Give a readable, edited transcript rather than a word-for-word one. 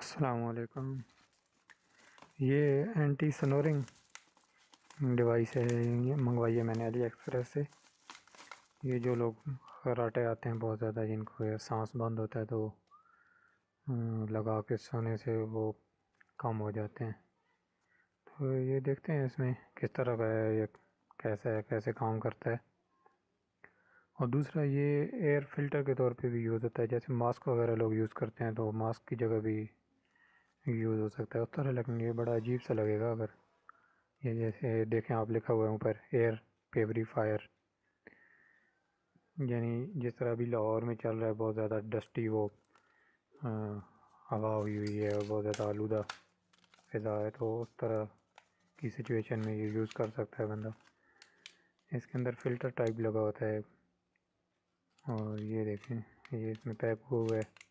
السلام علیکم۔ یہ اینٹی سنورنگ ڈیوائس ہے، یہ منگوائی ہے میں نے علی ایکسپریس سے۔ یہ جو لوگ خراٹے آتے ہیں بہت زیادہ، جن کو سانس بند ہوتا ہے، تو لگا کے سونے سے وہ کم ہو جاتے ہیں۔ تو یہ دیکھتے ہیں اس میں کس طرح کا ہے، یہ کیسا ہے، کیسے کام کرتا ہے۔ اور دوسرا یہ ایئر فلٹر کے طور پہ بھی یوز ہوتا ہے، جیسے ماسک وغیرہ لوگ یوز کرتے ہیں تو ماسک کی جگہ بھی یوز ہو سکتا ہے اس طرح، لیکن یہ بڑا عجیب سا لگے گا اگر یہ جیسے دیکھیں آپ لکھا ہوا ہے اوپر ایئر پیوریفائر، یعنی جس طرح ابھی لاہور میں چل رہا ہے بہت زیادہ ڈسٹی وہ ہوا ہوئی ہے اور بہت زیادہ آلودہ فضا ہے، تو اس طرح کی سچویشن میں یہ یوز کر سکتا ہے بندہ۔ اس کے اندر فلٹر ٹائپ لگا ہوتا ہے، اور یہ دیکھیں یہ اس میں پیک ہوا ہے۔